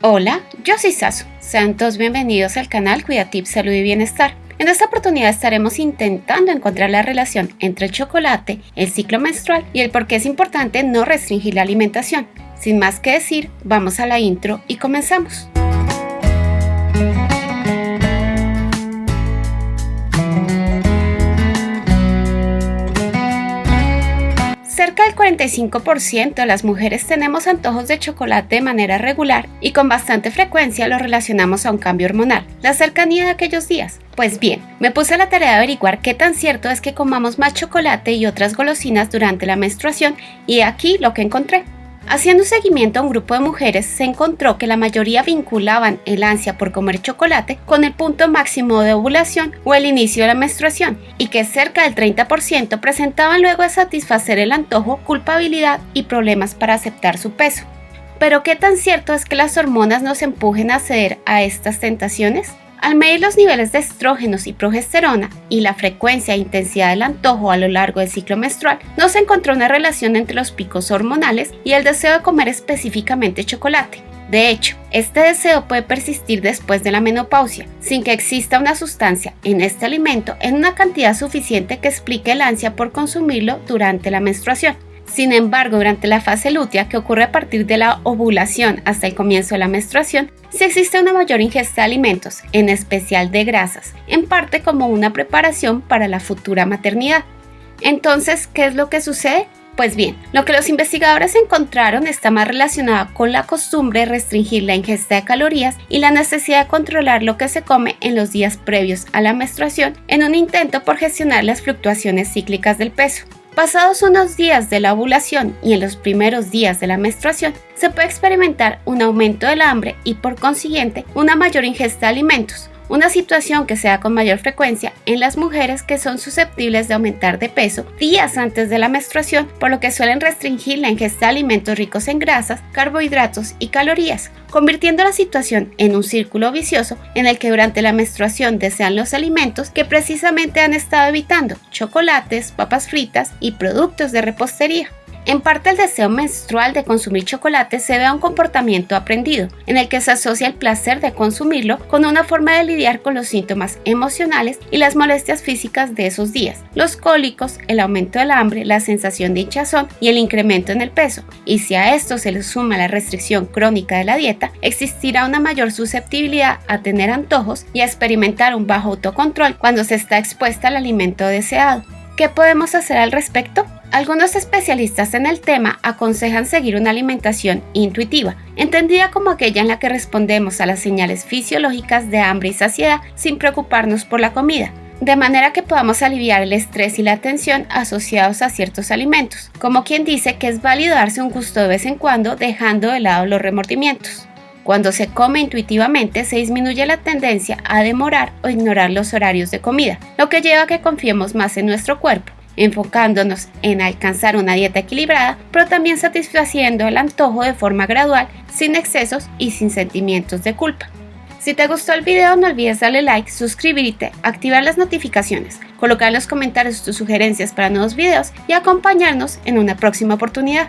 Hola, yo soy Sasu. Sean todos bienvenidos al canal Cuida Tips Salud y Bienestar. En esta oportunidad estaremos intentando encontrar la relación entre el chocolate, el ciclo menstrual y el por qué es importante no restringir la alimentación. Sin más que decir, vamos a la intro y comenzamos. Cerca del 45% de las mujeres tenemos antojos de chocolate de manera regular y con bastante frecuencia lo relacionamos a un cambio hormonal, la cercanía de aquellos días. Pues bien, me puse a la tarea de averiguar qué tan cierto es que comamos más chocolate y otras golosinas durante la menstruación y aquí lo que encontré. Haciendo un seguimiento a un grupo de mujeres, se encontró que la mayoría vinculaban el ansia por comer chocolate con el punto máximo de ovulación o el inicio de la menstruación, y que cerca del 30% presentaban luego de satisfacer el antojo, culpabilidad y problemas para aceptar su peso. Pero ¿qué tan cierto es que las hormonas nos empujen a ceder a estas tentaciones? Al medir los niveles de estrógenos y progesterona y la frecuencia e intensidad del antojo a lo largo del ciclo menstrual, no se encontró una relación entre los picos hormonales y el deseo de comer específicamente chocolate. De hecho, este deseo puede persistir después de la menopausia, sin que exista una sustancia en este alimento en una cantidad suficiente que explique el ansia por consumirlo durante la menstruación. Sin embargo, durante la fase lútea, que ocurre a partir de la ovulación hasta el comienzo de la menstruación, sí existe una mayor ingesta de alimentos, en especial de grasas, en parte como una preparación para la futura maternidad. Entonces, ¿qué es lo que sucede? Pues bien, lo que los investigadores encontraron está más relacionado con la costumbre de restringir la ingesta de calorías y la necesidad de controlar lo que se come en los días previos a la menstruación en un intento por gestionar las fluctuaciones cíclicas del peso. Pasados unos días de la ovulación y en los primeros días de la menstruación, se puede experimentar un aumento del hambre y por consiguiente una mayor ingesta de alimentos, una situación que se da con mayor frecuencia en las mujeres que son susceptibles de aumentar de peso días antes de la menstruación, por lo que suelen restringir la ingesta de alimentos ricos en grasas, carbohidratos y calorías, convirtiendo la situación en un círculo vicioso en el que durante la menstruación desean los alimentos que precisamente han estado evitando: chocolates, papas fritas y productos de repostería. En parte, el deseo menstrual de consumir chocolate se debe a un comportamiento aprendido, en el que se asocia el placer de consumirlo con una forma de lidiar con los síntomas emocionales y las molestias físicas de esos días, los cólicos, el aumento del hambre, la sensación de hinchazón y el incremento en el peso. Y si a esto se le suma la restricción crónica de la dieta, existirá una mayor susceptibilidad a tener antojos y a experimentar un bajo autocontrol cuando se está expuesta al alimento deseado. ¿Qué podemos hacer al respecto? Algunos especialistas en el tema aconsejan seguir una alimentación intuitiva, entendida como aquella en la que respondemos a las señales fisiológicas de hambre y saciedad sin preocuparnos por la comida, de manera que podamos aliviar el estrés y la tensión asociados a ciertos alimentos, como quien dice que es válido darse un gusto de vez en cuando dejando de lado los remordimientos. Cuando se come intuitivamente, se disminuye la tendencia a demorar o ignorar los horarios de comida, lo que lleva a que confiemos más en nuestro cuerpo, enfocándonos en alcanzar una dieta equilibrada, pero también satisfaciendo el antojo de forma gradual, sin excesos y sin sentimientos de culpa. Si te gustó el video, no olvides darle like, suscribirte, activar las notificaciones, colocar en los comentarios tus sugerencias para nuevos videos y acompañarnos en una próxima oportunidad.